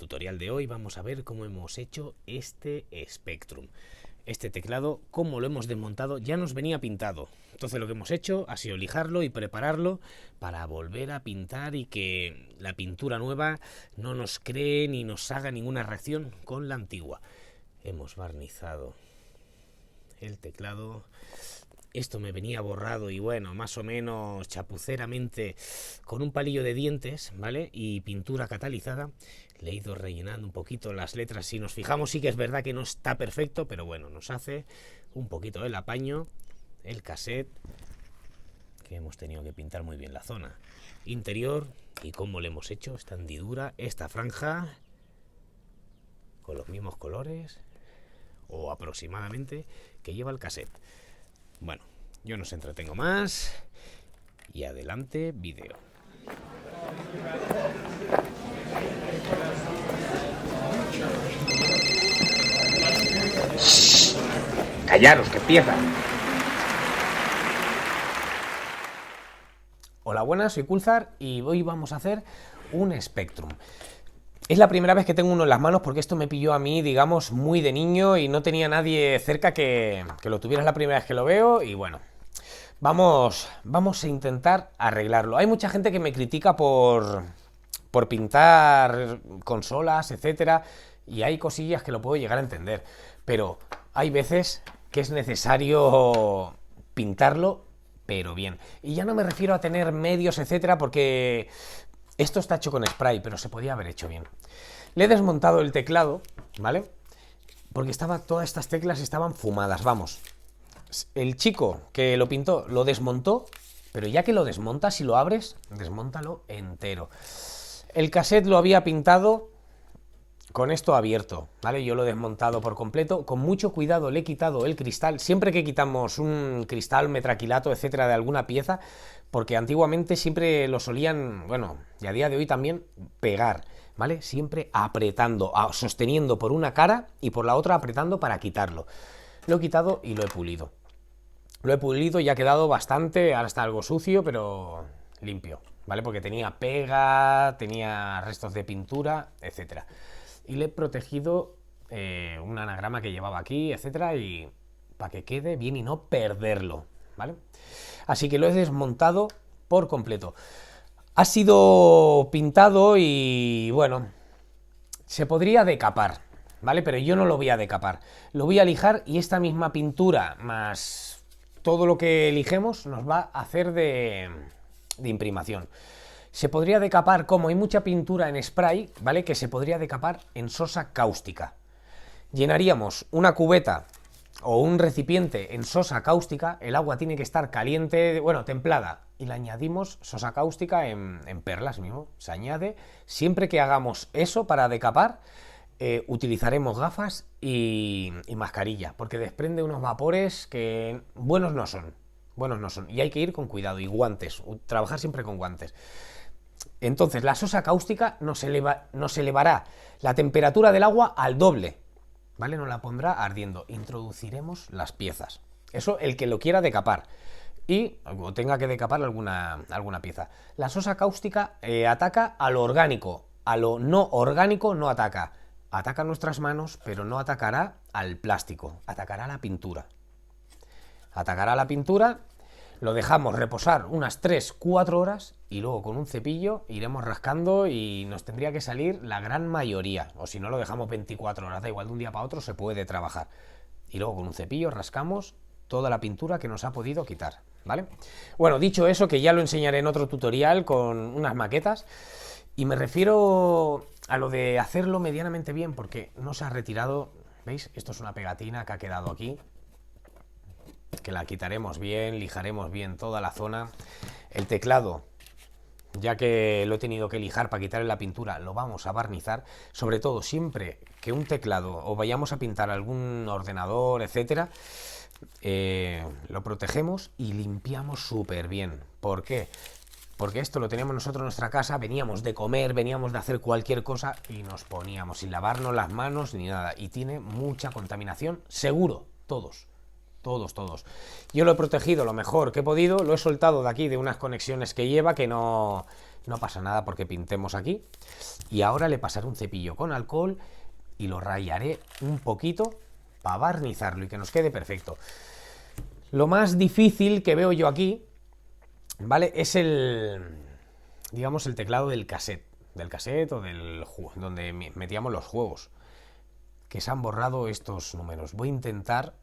tutorial de hoy vamos a ver cómo hemos hecho este Spectrum. Este teclado, cómo lo hemos desmontado, ya nos venía pintado. Entonces lo que hemos hecho ha sido lijarlo y prepararlo para volver a pintar y que la pintura nueva no nos cree ni nos haga ninguna reacción con la antigua. Hemos barnizado el teclado. Esto me venía borrado y bueno, más o menos chapuceramente con un palillo de dientes, ¿vale? Y pintura catalizada. Le he ido rellenando un poquito las letras. Si nos fijamos, sí que es verdad que no está perfecto, pero bueno, nos hace un poquito el apaño, el cassette, que hemos tenido que pintar muy bien la zona interior y cómo le hemos hecho esta hendidura, esta franja, con los mismos colores, o aproximadamente, que lleva el cassette. Bueno, yo no os entretengo más y adelante vídeo. Callaros, que empieza. Hola, buenas, soy Kulzar y hoy vamos a hacer un Spectrum. Es la primera vez que tengo uno en las manos porque esto me pilló a mí, digamos, muy de niño y no tenía nadie cerca que lo tuviera. Es la primera vez que lo veo y bueno, vamos a intentar arreglarlo. Hay mucha gente que me critica por pintar consolas, etcétera, y hay cosillas que lo puedo llegar a entender, pero hay veces que es necesario pintarlo, pero bien. Y ya no me refiero a tener medios, etcétera, porque esto está hecho con spray, pero se podía haber hecho bien. Le he desmontado el teclado, ¿vale? Porque todas estas teclas estaban fumadas, vamos. El chico que lo pintó lo desmontó, pero ya que lo desmontas, si lo abres, desmóntalo entero. El cassette lo había pintado con esto abierto, ¿vale? Yo lo he desmontado por completo. Con mucho cuidado le he quitado el cristal. Siempre que quitamos un cristal, metraquilato, etcétera, de alguna pieza, porque antiguamente siempre lo solían, bueno, y a día de hoy también, pegar, ¿vale? Siempre apretando, sosteniendo por una cara y por la otra apretando para quitarlo. Lo he quitado y lo he pulido. Lo he pulido y ha quedado bastante, ahora está algo sucio, pero limpio, ¿vale? Porque tenía pega, tenía restos de pintura, etcétera. Y le he protegido un anagrama que llevaba aquí, etcétera, y para que quede bien y no perderlo, ¿vale? Así que lo he desmontado por completo. Ha sido pintado y bueno, se podría decapar, ¿vale? Pero yo no lo voy a decapar. Lo voy a lijar y esta misma pintura más todo lo que elijemos nos va a hacer de imprimación. Se podría decapar, como hay mucha pintura en spray, ¿vale? Que se podría decapar en sosa cáustica. Llenaríamos una cubeta o un recipiente en sosa cáustica, el agua tiene que estar caliente, bueno, templada, y le añadimos sosa cáustica en perlas mismo, se añade. Siempre que hagamos eso para decapar, utilizaremos gafas y mascarilla, porque desprende unos vapores que buenos no son, y hay que ir con cuidado, y guantes, trabajar siempre con guantes. Entonces la sosa cáustica nos elevará la temperatura del agua al doble, ¿vale? Nos la pondrá ardiendo. Introduciremos las piezas. Eso el que lo quiera decapar o tenga que decapar alguna pieza. La sosa cáustica ataca a lo orgánico, a lo no orgánico no ataca. Ataca nuestras manos, pero no atacará al plástico, atacará a la pintura. Atacará a la pintura. Lo dejamos reposar unas 3-4 horas y luego con un cepillo iremos rascando y nos tendría que salir la gran mayoría. O si no, lo dejamos 24 horas, da igual, de un día para otro se puede trabajar. Y luego con un cepillo rascamos toda la pintura que nos ha podido quitar, ¿vale? Bueno, dicho eso, que ya lo enseñaré en otro tutorial con unas maquetas. Y me refiero a lo de hacerlo medianamente bien, porque no se ha retirado, ¿veis? Esto es una pegatina que ha quedado aquí, que la quitaremos bien, lijaremos bien toda la zona. El teclado, ya que lo he tenido que lijar para quitarle la pintura, lo vamos a barnizar. Sobre todo, siempre que un teclado o vayamos a pintar algún ordenador, etcétera, lo protegemos y limpiamos súper bien. ¿Por qué? Porque esto lo teníamos nosotros en nuestra casa, veníamos de comer, veníamos de hacer cualquier cosa y nos poníamos sin lavarnos las manos ni nada. Y tiene mucha contaminación, seguro, todos. Yo lo he protegido lo mejor que he podido, lo he soltado de aquí de unas conexiones que lleva que no no pasa nada porque pintemos aquí. Y ahora le pasaré un cepillo con alcohol y lo rayaré un poquito para barnizarlo y que nos quede perfecto. Lo más difícil que veo yo aquí, ¿vale? Es digamos, el teclado del cassette o donde metíamos los juegos, que se han borrado estos números. Voy a intentar,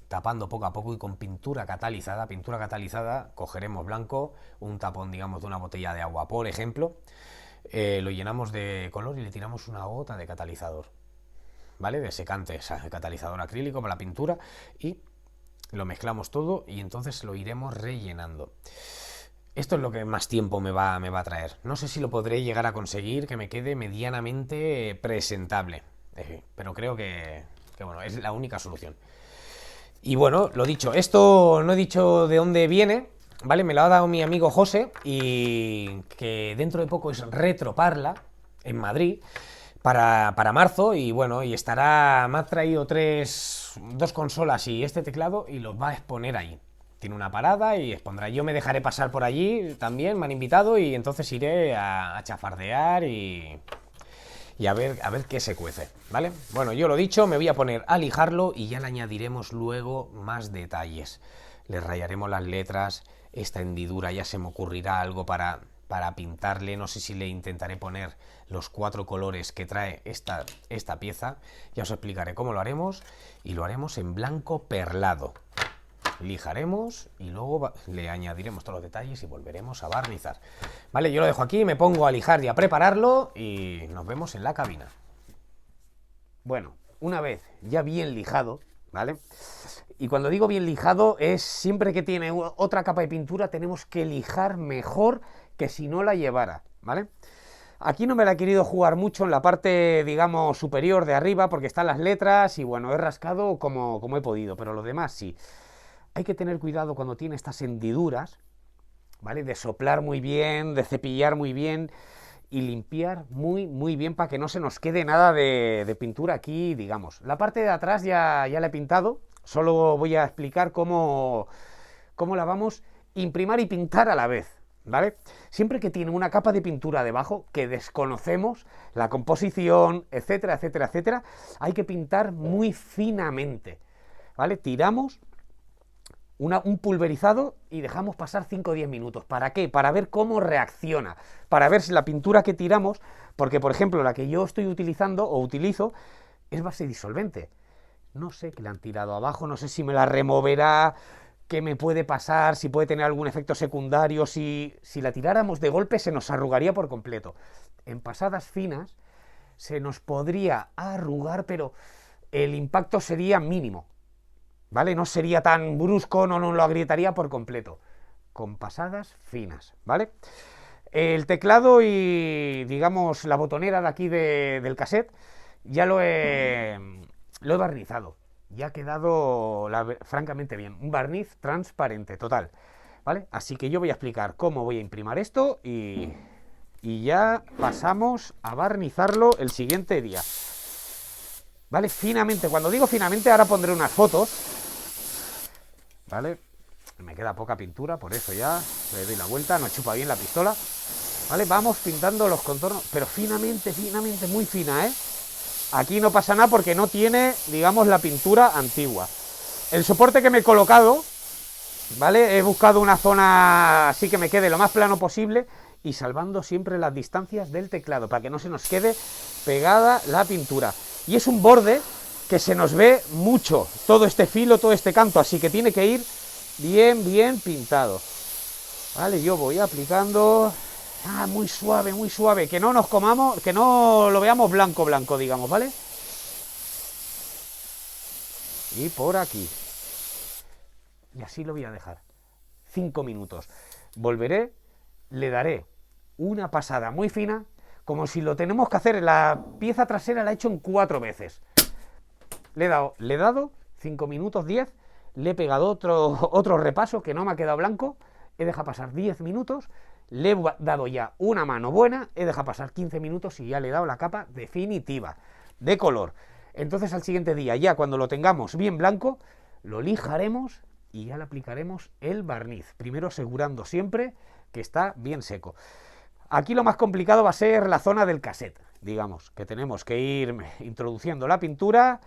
tapando poco a poco y con pintura catalizada, cogeremos blanco, un tapón, digamos, de una botella de agua, por ejemplo, lo llenamos de color y le tiramos una gota de catalizador, ¿vale? De secante, catalizador acrílico para la pintura, y lo mezclamos todo y entonces lo iremos rellenando. Esto es lo que más tiempo me va a traer. No sé si lo podré llegar a conseguir que me quede medianamente presentable, pero creo que bueno, es la única solución. Y bueno, lo dicho, esto no he dicho de dónde viene, ¿vale? Me lo ha dado mi amigo José, y que dentro de poco es Retroparla en Madrid para marzo, y bueno, y me ha traído dos consolas y este teclado y los va a exponer ahí. Tiene una parada y expondrá. Yo me dejaré pasar por allí también, me han invitado, y entonces iré a chafardear y a ver qué se cuece, ¿vale? Bueno, yo lo dicho, me voy a poner a lijarlo y ya le añadiremos luego más detalles. Le rayaremos las letras, esta hendidura ya se me ocurrirá algo para pintarle. No sé si le intentaré poner los 4 colores que trae esta pieza. Ya os explicaré cómo lo haremos, y lo haremos en blanco perlado. Lijaremos y luego le añadiremos todos los detalles y volveremos a barnizar. Vale, yo lo dejo aquí, me pongo a lijar y a prepararlo y nos vemos en la cabina. Bueno, una vez ya bien lijado, ¿vale? Y cuando digo bien lijado es siempre que tiene otra capa de pintura tenemos que lijar mejor que si no la llevara, ¿vale? Aquí no me la he querido jugar mucho en la parte, digamos, superior de arriba porque están las letras y bueno, he rascado como he podido, pero lo demás sí. Hay que tener cuidado cuando tiene estas hendiduras, ¿vale? De soplar muy bien, de cepillar muy bien y limpiar muy bien para que no se nos quede nada de pintura aquí, digamos. La parte de atrás ya la he pintado, solo voy a explicar cómo la vamos a imprimir y pintar a la vez, ¿vale? Siempre que tiene una capa de pintura debajo que desconocemos, la composición, etcétera, etcétera, etcétera, hay que pintar muy finamente, ¿vale? Tiramos un pulverizado y dejamos pasar 5 o 10 minutos. ¿Para qué? Para ver cómo reacciona, para ver si la pintura que tiramos, porque por ejemplo la que yo estoy utilizando o utilizo es base disolvente. No sé qué le han tirado abajo, no sé si me la removerá, qué me puede pasar, si puede tener algún efecto secundario, si la tiráramos de golpe se nos arrugaría por completo. En pasadas finas se nos podría arrugar, pero el impacto sería mínimo, ¿vale? No sería tan brusco, no lo agrietaría por completo. Con pasadas finas, ¿vale? El teclado y, digamos, la botonera de aquí del cassette ya lo he barnizado. Ya ha quedado francamente bien. Un barniz transparente, total, ¿vale? Así que yo voy a explicar cómo voy a imprimir esto y ya pasamos a barnizarlo el siguiente día. ¿Vale? Finamente, cuando digo finamente, ahora pondré unas fotos, ¿vale? Me queda poca pintura, por eso ya le doy la vuelta, no chupa bien la pistola, ¿vale? Vamos pintando los contornos, pero finamente, muy fina, ¿eh? Aquí no pasa nada porque no tiene, digamos, la pintura antigua. El soporte que me he colocado, ¿vale? He buscado una zona así que me quede lo más plano posible y salvando siempre las distancias del teclado para que no se nos quede pegada la pintura. Y es un borde que se nos ve mucho, todo este filo, todo este canto, así que tiene que ir bien pintado. Vale, yo voy aplicando muy suave, que no nos comamos, que no lo veamos blanco, digamos, ¿vale? Y por aquí. Y así lo voy a dejar. 5 minutos. Volveré, le daré una pasada muy fina, como si lo tenemos que hacer. La pieza trasera la he hecho en 4 veces. Le he dado 5 minutos, 10, le he pegado otro repaso que no me ha quedado blanco, he dejado pasar 10 minutos, le he dado ya una mano buena, he dejado pasar 15 minutos y ya le he dado la capa definitiva de color. Entonces al siguiente día, ya cuando lo tengamos bien blanco, lo lijaremos y ya le aplicaremos el barniz, primero asegurando siempre que está bien seco. Aquí lo más complicado va a ser la zona del cassette, digamos, que tenemos que ir introduciendo la pintura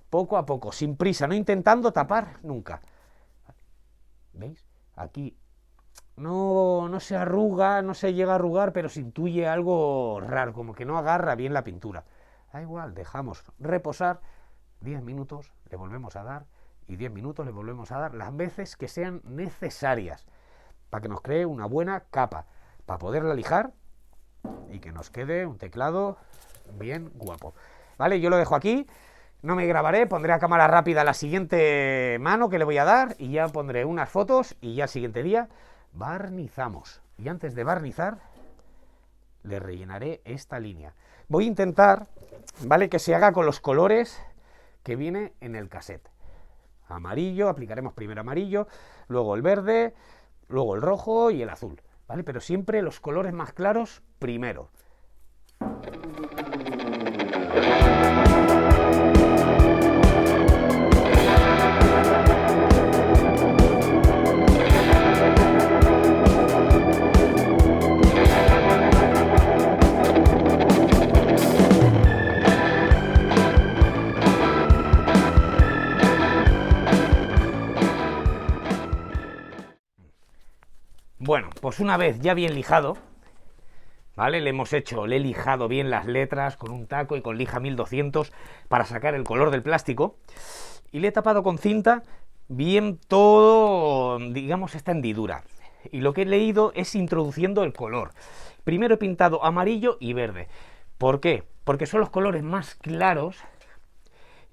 poco a poco, sin prisa, no intentando tapar nunca. ¿Veis? Aquí no se arruga, no se llega a arrugar, pero se intuye algo raro, como que no agarra bien la pintura. Da igual, dejamos reposar 10 minutos, le volvemos a dar, y 10 minutos le volvemos a dar las veces que sean necesarias, para que nos cree una buena capa, para poderla lijar y que nos quede un teclado bien guapo. Vale, yo lo dejo aquí, no me grabaré, pondré a cámara rápida la siguiente mano que le voy a dar y ya pondré unas fotos y ya el siguiente día barnizamos. Y antes de barnizar, le rellenaré esta línea. Voy a intentar, ¿vale?, que se haga con los colores que viene en el cassette. Amarillo, aplicaremos primero amarillo, luego el verde, luego el rojo y el azul, ¿vale? Pero siempre los colores más claros primero. Bueno, pues una vez ya bien lijado, ¿vale? Le he lijado bien las letras con un taco y con lija 1200 para sacar el color del plástico y le he tapado con cinta bien todo, digamos, esta hendidura. Y lo que he leído es introduciendo el color. Primero he pintado amarillo y verde. ¿Por qué? Porque son los colores más claros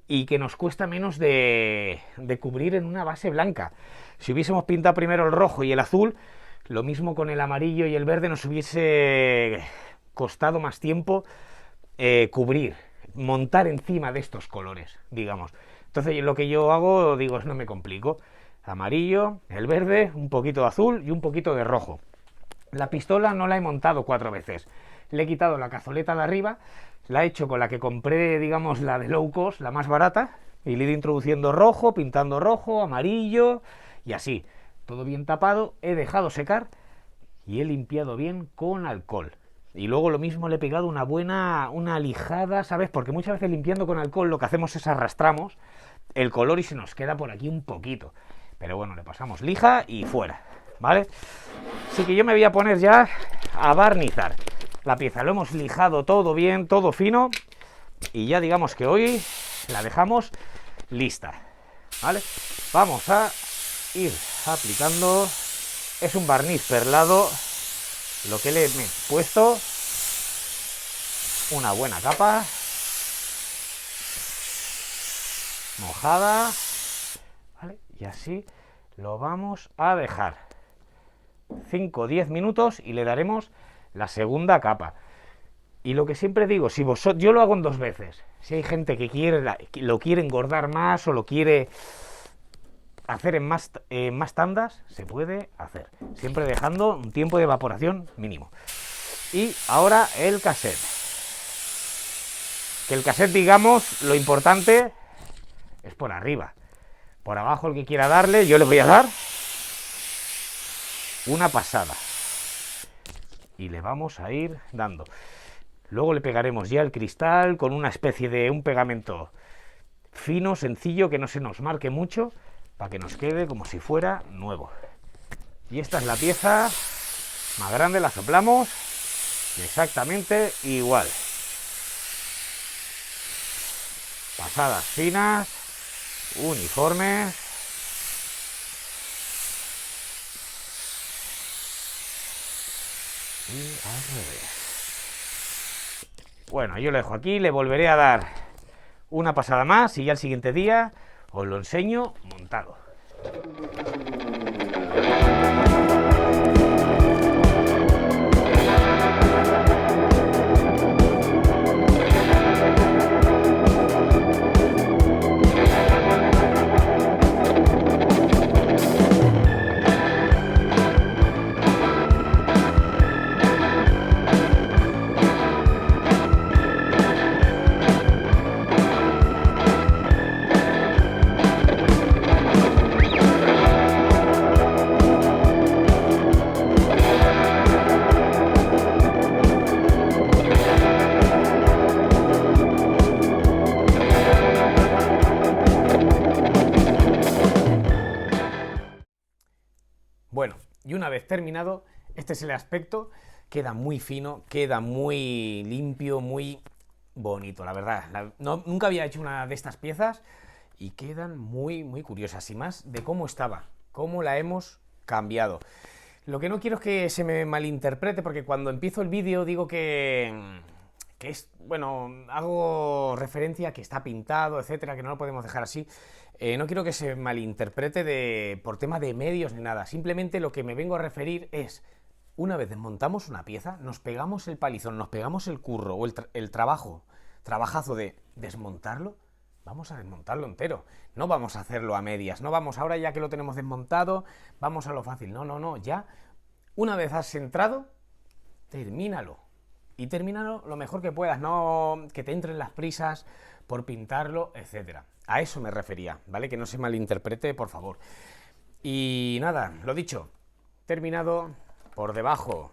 y que nos cuesta menos de cubrir en una base blanca. Si hubiésemos pintado primero el rojo y el azul, lo mismo con el amarillo y el verde nos hubiese costado más tiempo cubrir, montar encima de estos colores, digamos. Entonces lo que yo hago, digo, es no me complico. Amarillo, el verde, un poquito de azul y un poquito de rojo. La pistola no la he montado 4 veces. Le he quitado la cazoleta de arriba, la he hecho con la que compré, digamos, la de low cost, la más barata, y le he ido introduciendo rojo, pintando rojo, amarillo y así. Todo bien tapado, he dejado secar y he limpiado bien con alcohol. Y luego lo mismo le he pegado una lijada, ¿sabes? Porque muchas veces limpiando con alcohol lo que hacemos es arrastramos el color y se nos queda por aquí un poquito. Pero bueno, le pasamos lija y fuera, ¿vale? Así que yo me voy a poner ya a barnizar la pieza. Lo hemos lijado todo bien, todo fino y ya digamos que hoy la dejamos lista, ¿vale? Vamos a ir aplicando. Es un barniz perlado lo que le he puesto, una buena capa mojada, ¿vale? Y así lo vamos a dejar 5 o 10 minutos y le daremos la segunda capa. Y lo que siempre digo, si vosotros, yo lo hago en 2 veces. Si hay gente que lo quiere engordar más o lo quiere hacer en más tandas, se puede hacer, siempre dejando un tiempo de evaporación mínimo. Y ahora el cassette. Que el cassette, digamos, lo importante es por arriba. Por abajo el que quiera darle, yo le voy a dar una pasada. Y le vamos a ir dando. Luego le pegaremos ya el cristal con una especie de un pegamento fino, sencillo, que no se nos marque mucho, para que nos quede como si fuera nuevo. Y esta es la pieza más grande, la soplamos exactamente igual. Pasadas finas, uniformes. Y al revés. Bueno, yo lo dejo aquí, le volveré a dar una pasada más y ya el siguiente día os lo enseño montado. una vez terminado, este es el aspecto. Queda muy fino, queda muy limpio, muy bonito, la verdad. Nunca había hecho una de estas piezas y quedan muy, muy curiosas. Y más de cómo estaba, cómo la hemos cambiado. Lo que no quiero es que se me malinterprete, porque cuando empiezo el vídeo digo que es, bueno, hago referencia a que está pintado, etcétera, que no lo podemos dejar así. No quiero que se malinterprete por tema de medios ni nada. Simplemente lo que me vengo a referir es, una vez desmontamos una pieza, nos pegamos el palizón, nos pegamos el curro o el trabajazo de desmontarlo, vamos a desmontarlo entero. No vamos a hacerlo a medias, no vamos, ahora ya que lo tenemos desmontado, vamos a lo fácil. No, no, no, ya, una vez has entrado, termínalo. Y termínalo lo mejor que puedas, no que te entren las prisas por pintarlo, etcétera. A eso me refería, ¿vale? Que no se malinterprete, por favor. Y nada, lo dicho, terminado por debajo,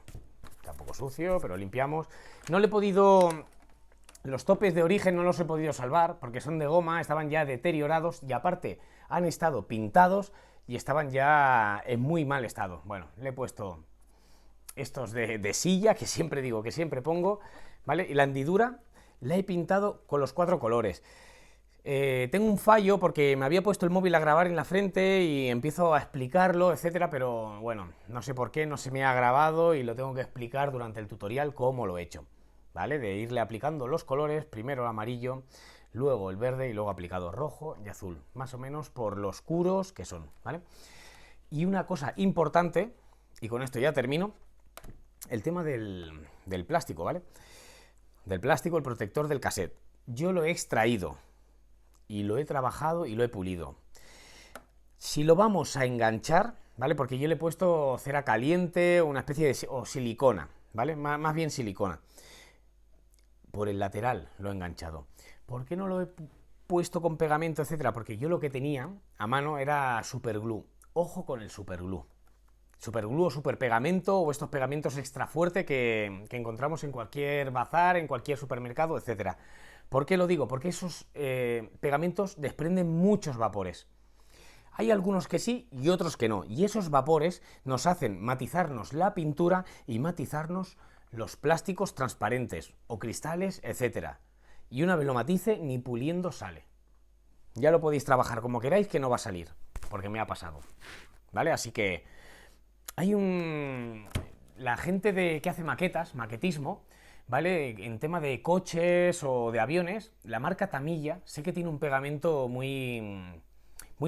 tampoco sucio, pero limpiamos. No le he podido... Los topes de origen no los he podido salvar porque son de goma, estaban ya deteriorados y aparte han estado pintados y estaban ya en muy mal estado. Bueno, le he puesto estos de silla, que siempre digo, que siempre pongo, ¿vale? Y la hendidura la he pintado con los 4 colores. Tengo un fallo porque me había puesto el móvil a grabar en la frente y empiezo a explicarlo, etcétera, pero bueno, no sé por qué no se me ha grabado y lo tengo que explicar durante el tutorial cómo lo he hecho, ¿vale? De irle aplicando los colores, primero el amarillo, luego el verde y luego aplicado rojo y azul, más o menos por lo oscuros que son, ¿vale? Y una cosa importante, y con esto ya termino, el tema del plástico, ¿vale? Del plástico, el protector del cassette. Yo lo he extraído y lo he trabajado y lo he pulido. Si lo vamos a enganchar, ¿vale? Porque yo le he puesto cera caliente, una especie de o silicona, ¿vale? Más bien silicona. Por el lateral lo he enganchado. ¿Por qué no lo he puesto con pegamento, etcétera? Porque yo lo que tenía a mano era superglue. Ojo con el superglue. Superglue o superpegamento o estos pegamentos extra fuerte que encontramos en cualquier bazar, en cualquier supermercado, etcétera. ¿Por qué lo digo? Porque esos pegamentos desprenden muchos vapores. Hay algunos que sí y otros que no. Y esos vapores nos hacen matizarnos la pintura y matizarnos los plásticos transparentes o cristales, etcétera. Y una vez lo matice, ni puliendo sale. Ya lo podéis trabajar como queráis, que no va a salir, porque me ha pasado, ¿vale? Así que hay la gente que hace maquetas, maquetismo, ¿vale? En tema de coches o de aviones, la marca Tamiya, sé que tiene un pegamento muy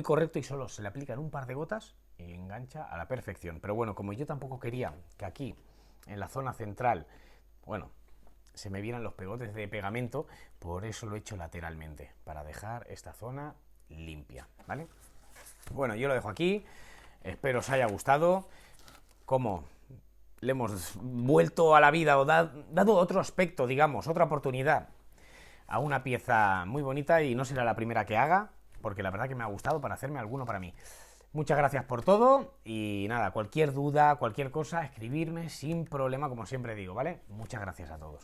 correcto y solo se le aplican un par de gotas y engancha a la perfección. Pero bueno, como yo tampoco quería que aquí, en la zona central, bueno, se me vieran los pegotes de pegamento, por eso lo he hecho lateralmente, para dejar esta zona limpia, ¿vale? Bueno, yo lo dejo aquí, espero os haya gustado, cómo le hemos vuelto a la vida o dado otro aspecto, digamos, otra oportunidad a una pieza muy bonita y no será la primera que haga, porque la verdad que me ha gustado para hacerme alguno para mí. Muchas gracias por todo y nada, cualquier duda, cualquier cosa, escribirme sin problema, como siempre digo, ¿vale? Muchas gracias a todos.